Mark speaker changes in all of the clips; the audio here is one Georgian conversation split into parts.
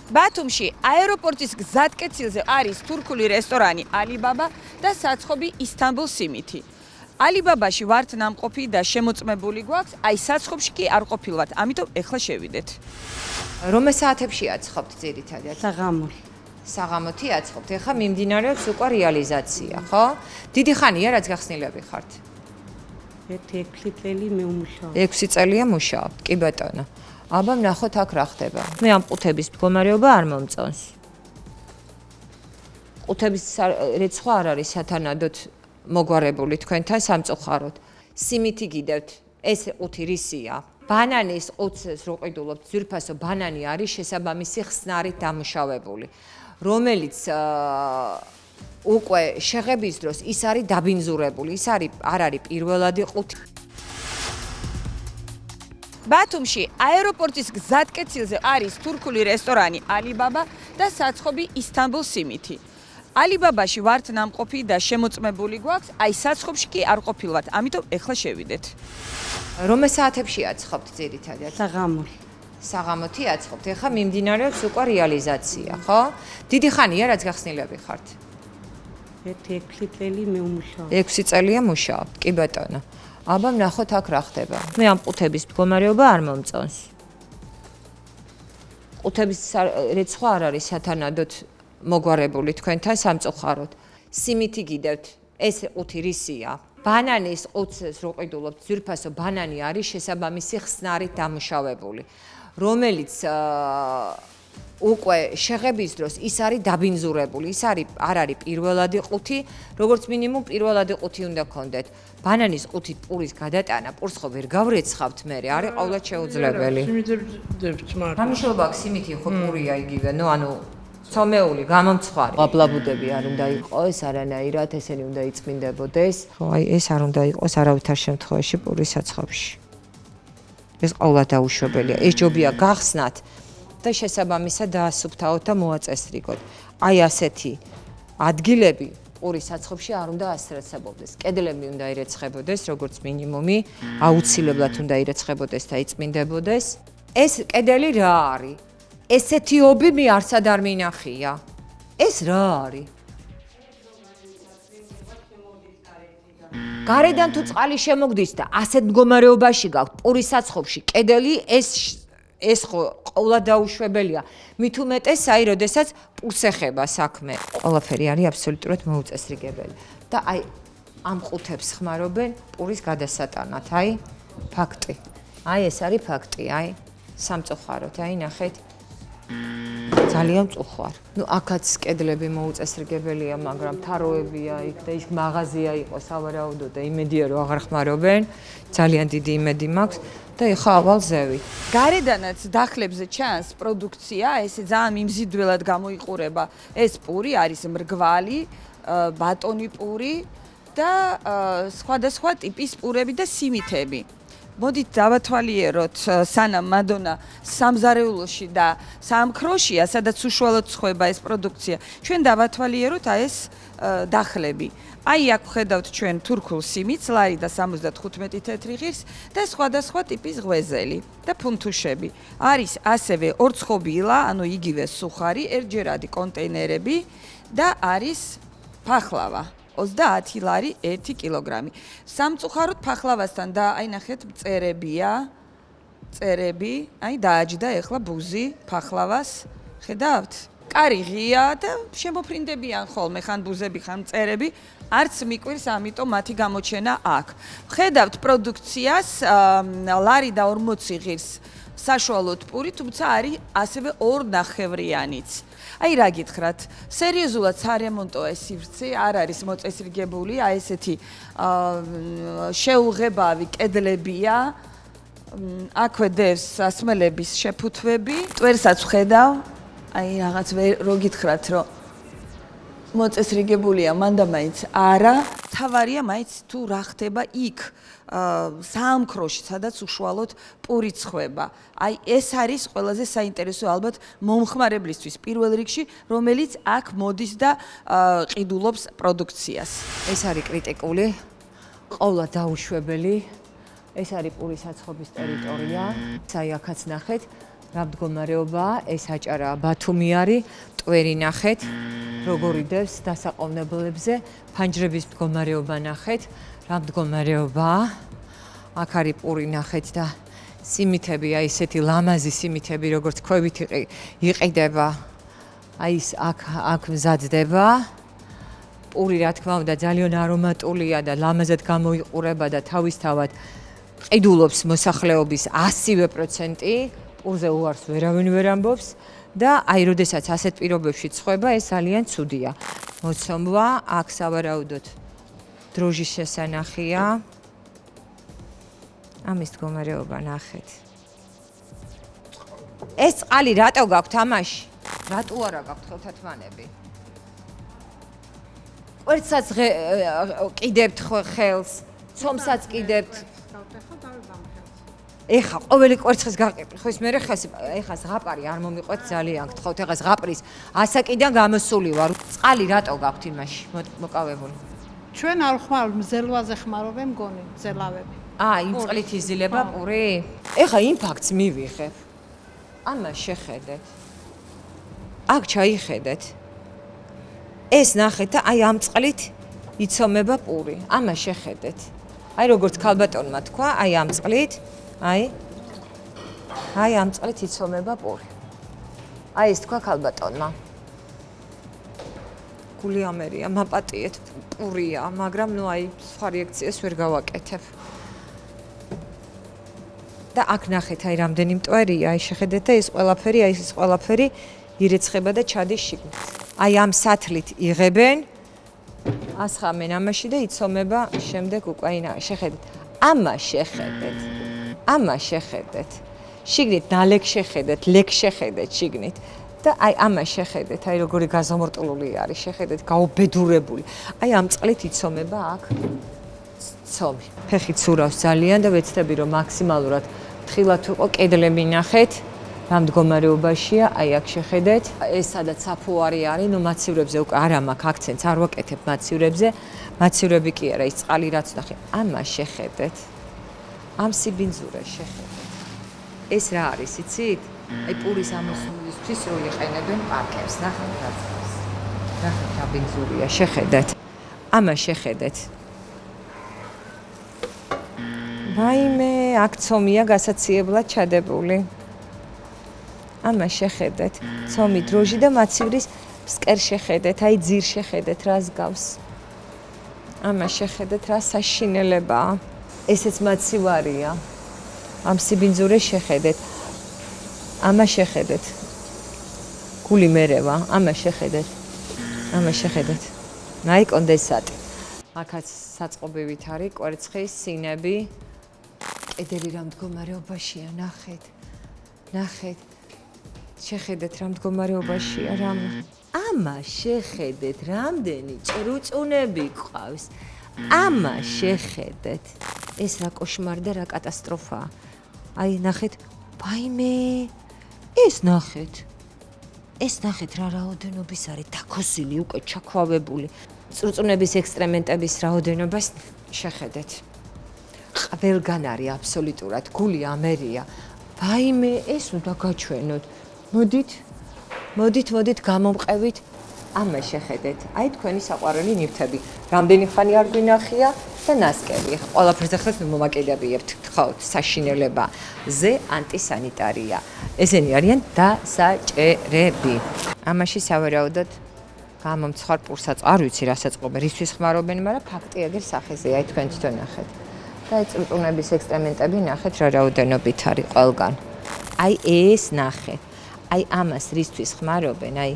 Speaker 1: ბათუმში აეროპორტის გზატკეცილზე არის თურქული რესტორანი ალიბაბა და საცხობი ისთანბულ სიმითი. ალიბაბაში ვართ ნამყოფი და შემოწმებული გვაქვს, აი საცხობში კი არ ყოფილვართ, ამიტომ ეხლა შევიდეთ.
Speaker 2: რომელ საათებში აცხობთ ძირითადად? საღამოთი აცხობთ. ეხლა მიმდინარეობს უკვე რეალიზაცია, ხო? დიდი ხანია რაც გახსნილები ხართ?
Speaker 3: 6 წელი მე ვმუშაობ.
Speaker 2: 6 წელია მუშაობ, კი ბატონო. აბა ნახოთ აქ რა ხდება. მე ამ ყუთების მდგომარეობა არ მომწონს. ყუთების რეცხვა არ არის სათანადოდ მოგვარებული თქვენთან სამწუხაროდ. სიმითი გიდევთ. ეს ყუთი რისია? ბანანის ყუთს რო ყიდულობთ, ძვირფასო ბანანი არის შესაბამისი ხსნარით დამუშავებული, რომელიც უკვე შეღების დროს ის არის დაბინძურებული, ის არ არის პირველადი ყუთი.
Speaker 1: ბათუმში აეროპორტის გზატკეცილზე არის თურქული რესტორანი ალიბაბა და საცხობი ისთანბულ სიმითი. ალიბაბაში ვართ ნამყოფი და შემოწმებული გვაქვს, აი საცხობში კი არ ყოფილვართ, ამიტომ ეხლა შევიდეთ.
Speaker 2: რომელ საათებში აცხობთ ძირითადად?
Speaker 3: საღამოთი
Speaker 2: აცხობთ. ეხლა მიმდინარეობს უკვე რეალიზაცია, ხო? დიდი ხანია რაც გახსნილები ხართ?
Speaker 3: 6 წელი მე ვმუშაობ.
Speaker 2: 6 წელია მუშაობ, კი ბატონო. აბა ნახოთ აქ რა ხდება. მე ამ ყუთების მდგომარეობა არ მომწონს. ყუთების რეცხვა არ არის სათანადოდ მოგვარებული თქვენთან სამწუხაროდ. სიმითი გიდევთ. ეს ყუთი რისია? ბანანის ყუთს რო ყიდულობთ, ძვირფასო ბანანი არის შესაბამისი ხსნარით დამუშავებული, რომელიც უკვე შეღების დროს ის არის დაბინძურებული, ის არ არის პირველადი ყუთი, როგორც მინიმუმ პირველადი ყუთი უნდა გქონდეთ. ბანანის ყუთით პურის გადატანა, პურს ხო ვერ გავრეცხავთ მე, არის ყოვლად შეუძლებელი. გამიშობა აქვს სიმითი, ხო პურია იგივე, ანუ ცომეული, გამომცხვარი. აბლაბუდები არ უნდა იყოს, არანაირად ესენი უნდა იწმინდებოდეს. ხო, აი ეს არ უნდა იყოს არავითარ შემთხვევაში პურის საცხობში. ეს ყოვლად დაუშვებელია. ეს ჯობია გახსნათ და შესაბამისად დაასუფთავოთ და მოაწესრიგოთ. აი ასეთი ადგილები პურის საცხობში არ უნდა ასრეცებოდეს. კედლები უნდა ირეცხებოდეს, როგორც მინიმუმი, აუცილებლად უნდა ირეცხებოდეს და იწმინდებოდეს. ეს კედელი რა არის? ესეთი ობი მე არცად არ მინახია. ეს რა არის? გარედან თუ წყალი შემოგდის და ასეთ მდგომარეობაში გაქვთ პურის საცხობში კედელი, ეს ხო ყოვლად დაუშვებელია. მით უმეტეს, აი, როდესაც პურს ეხება საქმე. ყველაფერი არის აბსოლუტურად მოუწესრიგებელი. და აი ამ ყუთებს ხმარობენ პურის გადასატანად, აი, ფაქტი. აი ეს არის ფაქტი, აი, სამწუხაროდ, აი, ნახეთ. ძალიან მწუხვარ. ნუ აქაც კედლები მოუწესრიგებელია, მაგრამ თაროებია იქ და ის მაღაზია იყო სავარაუდოდ და იმედია რომ აღარ ხმარობენ. ძალიან დიდი იმედი მაქვს და ეხა ავალ ზევი.
Speaker 1: გარედანაც დახლებზე ჩანს პროდუქცია, ესე ძალიან მიმზიდველად გამოიყურება. ეს პური არის მრგვალი, ბატონი პური და სხვადასხვა ტიპის პურები და სიმითები. მოდით დავათვალიეროთ სანამ მადონა სამზარეულოში და სამქროშია, სადაც უშუალოდ ცხება ეს პროდუქცია. ჩვენ დავათვალიეროთ ეს დახლები. აი აქ ხედავთ ჩვენ თურქულ სიმითს, ლარი და 75 თეთრი ღირს და სხვადასხვა ტიპის ღვეზელი და ფუნთუშები. არის ასევე ორცხობილა, ანუ იგივე სუხარი, ერთჯერადი კონტეინერები და არის ფახლავა. 30 ლარი 1 კილოგრამი. სამწუხაროდ ფახლავასთან და აი ნახეთ მწერებია, მწერები, აი დააჯდა ეხლა ბუზი ფახლავას. ხედავთ? კარი ღია და შემოფრინდებიან ხოლმე ხან ბუზები, ხან მწერები. არც მიკვირს, ამიტომ მათი გამოჩენა აქ. ხედავთ პროდუქციას, ლარი და 40 ღირს საშუალოდ პური, თუმცა არის ასევე 2 ნახევრიანიც. აი რა გითხრათ, სერიოზულად სარემონტო ეს სივრცე არ არის მოწესრიგებული, აი ესეთი შეუღებავი კედლებია. აქვე დევს სასმელების შეფუთვები, ტვერსაც ხედავ, აი რაღაც რო გითხრათ, რომ მოწესრიგებულია, მანდა მაინც არა. თავარია მაინც თუ რა ხდება იქ საამქროში, სადაც უშუალოდ პური ცხება. აი ეს არის ყველაზე საინტერესო ალბათ მომხმარებლისთვის პირველ რიგში, რომელიც აქ მოდის და ყიდულობს პროდუქციას.
Speaker 2: ეს არის კრიტიკული, ყოვლად დაუშვებელი. ეს არის პურის საცხობის ტერიტორია. აი აქაც ნახეთ, რა მდგომარეობაა, ეს აჭარაა, ბათუმი არის, ტვერი ნახეთ, როგორ იდევს დასაყოვნებლებზე, ფანჯრების მდგომარეობა ნახეთ, რა მდგომარეობაა. აქ არის პური ნახეთ და სიმითები, აი ესეთი ლამაზი სიმითები, როგორც ქვევით იყიდება. აი ეს აქ მზადდება. პური რა თქმა უნდა ძალიან არომატულია და ლამაზად გამოიყურება და თავისთავად ყიდულობს მოსახლეობის 100%. პურზე უარს ვერავინ ვერ ამბობს და აი როდესაც ასეთ პირობებში ცხება, ეს ძალიან ცუდია. მოცომვა, აქ სავარაუდოდ დროჟის შესანახია. ამის მდგომარეობა ნახეთ. ეს წყალი რატო გაქვთ ამაში? რატო არა გაქვთ ხელთათმანები? კვერცხსაც ყიდებთ ხელს, ცომსაც ყიდებთ. ეხა ყოველი კვერცხის გაყიდვის მერე ხელს, ეხა ზღაპარი არ მომიყვეთ ძალიან გთხოვთ, ეხა ზღაპრის ასაკიდან გამოსული ვარ. წყალი რატო გაქვთ იმაში მოკავებული?
Speaker 4: ჩვენ არ ხმარ მზელვაზე ხმარობენ მგონი, მზელავები.
Speaker 2: იმ წყლით იზილება პური? ეხა იმ ფაქტს მივიღებ. ამას შეხედეთ. აქ ჩაიხედეთ. ეს ნახეთ და აი ამ წყლით იცომება პური. ამას შეხედეთ. აი როგორც ქალბატონმა თქვა, აი ამ წყლით, აი ამ წყლით იცომება პური. აი ეს თქვა ქალბატონმა. გული ამერია, მაპატიეთ პურია, მაგრამ ნუ აი სხვა რეაქციას ვერ გავაკეთებ. და აქ ნახეთ, აი რამდენი მტვერია, აი შეხედეთ და ეს ყველაფერი ირეცხება და ჩადის შიგნით. აი ამ სათლით იღებენ, ასხამენ ამაში და იცომება შემდეგ უკვე აი შეხედეთ. ამას შეხედეთ. შიგნით ნალექ შეხედეთ, ლექ შეხედეთ შიგნით. და აი ამას შეხედეთ, აი როგორი გაზამორტლული არის, შეხედეთ, გაუბედურებული. აი ამ წყლით იცომება აქ ცომი. ფეხი ცურავს ძალიან და ვეცდები რომ მაქსიმალურად თხილად ვიყო, კედლები ნახეთ. რა მდგომარეობაშია, აი აქ შეხედეთ. ეს სადაც საფუარი არის, ნუ მაცივრებზე უკვე არა მაქვს აქცენტს, არ ვაკეთებ მაცივრებზე. მაცივრები კი არა, ის წყალი რაც ნახე, ამას შეხედეთ. ამ სიბინძურეს შეხედეთ. ეს რა არის, იცით? აი პურის ამოსულისთვის რო იყენებენ პარკებს, ნახეთ რა წავს. ნახეთ რა ბინძურია, შეხედეთ. ამას შეხედეთ. ვაიმე, აქ ცომია გასაციებლად ჩადებული. ამას შეხედეთ. ცომი, დროჟი და მაცივრის ფსკერ შეხედეთ, აი ძირ შეხედეთ, რას გავს. ამას შეხედეთ, რა საშინელებაა. ესეც მაცივარია. ამ სიბინძურეს შეხედეთ. ამას შეხედეთ. გული მერევა, ამას შეხედეთ. ამას შეხედეთ. აი კონდენსატი. აქაც საწყობივით არის კვერცხის სინები. კედელი რა მდგომარეობაშია, ნახეთ. ნახეთ. შეხედეთ რა მდგომარეობაშია, ამას შეხედეთ, რამდენი ჭრუწუნები ყავს. ამას შეხედეთ. ეს რა კოშმარი და რა კატასტროფაა. აი ნახეთ, ვაიმე, ეს ნახეთ. ეს ნახეთ რა რაოდენობის არის დაქოსილი, უკვე ჩაქვავებული. წრუწუნების ექსტრემენტების რაოდენობას შეხედეთ. ყველგან არის აბსოლუტურად, გული ამერია. ვაიმე, ეს უნდა გაჩვენოთ. მოდით გამომყევით. ამას შეხედეთ. აი თქვენი საყვარელი ნივთები. რამდენი ხანი არ გვინახია და ნასკები. ყველაფერზე ხეთ მომაკიდებიებთ, თხოვთ, საშინელება. ზე ანტისანიტარია. ესენი არიან დასაჭერები. ამაში სავარაუდოდ გამომცხარ პურსაც არ ვიცი რასაც ყოფენ, რისთვის ხმარობენ, მაგრამ ფაქტი ეგრე სახეზეა, აი თქვენ თვითონ ნახეთ. და წრუწუნების ექსტრემენტები ნახეთ რა რაოდენობით არის ყველგან. აი ეს ნახეთ. აი ამას რისთვის ხმარობენ, აი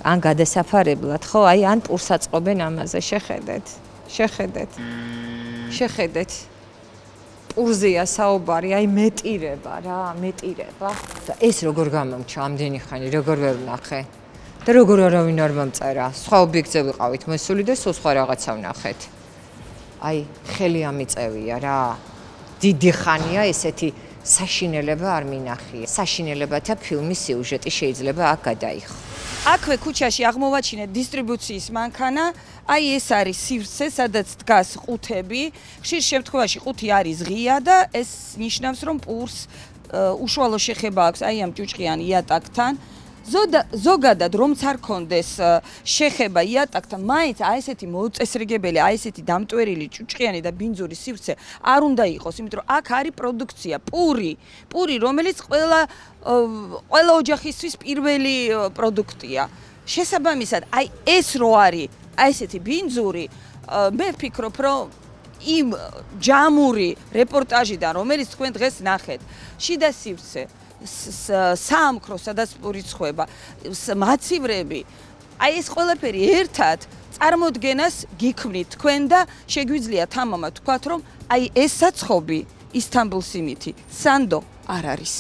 Speaker 2: ან გადასაფარებლად, ხო, აი ან პურსაც ყოფენ ამაზე, შეხედეთ. შეხედეთ. პურზეა საუბარი, აი მეტირება რა, მეტირება. და ეს როგორ გამომჩა ამდენი ხანი, როგორ ვერ ვნახე. და როგორ არავინ არ მომწერა. სხვა ობიექტზე ვიყავით მოსული და სხვა რაღაცა ვნახეთ. აი ხელი ამიწევია რა. დიდი ხანია ესეთი საშინელება არ მინახია. საშინელებათა ფილმის სიუჟეტი შეიძლება აქ გადაიხო.
Speaker 1: აქვე ქუჩაში აღმოვაჩინეთ დისტრიბუციის მანქანა. აი ეს არის სივრცე, სადაც დგას ყუთები. ხშირ შემთხვევაში ყუთი არის ღია და ეს ნიშნავს, რომ პურს უშუალო შეხება აქვს აი ამ ჭუჭყიან იატაკთან. ზოგადად რომც არ კონდეს შეხება იატაკთან, მაინც აი ესეთი მოუწესრიგებელი, აი ესეთი დამტვერილი ჭუჭყიანი და ბინძური სივრცე არ უნდა იყოს, იმიტომ რომ აქ არის პროდუქცია, პური, რომელიც ყველა ოჯახისთვის პირველი პროდუქტია. შესაბამისად, აი ეს რო არის, აი ესეთი ბინძური, მე ვფიქრობ, რომ იმ ჯამური რეპორტაჟიდან, რომელიც თქვენ დღეს ნახეთ, შიდა სივრცე საამქრო, სადაც პური ცხება, მაცივრები, აი ეს ყველაფერი ერთად წარმოდგენას გიქმნით თქვენ და შეგვიძლია თამამად თქვათ, რომ აი ეს საცხობი ისთანბულ სიმითი სანდო არ არის.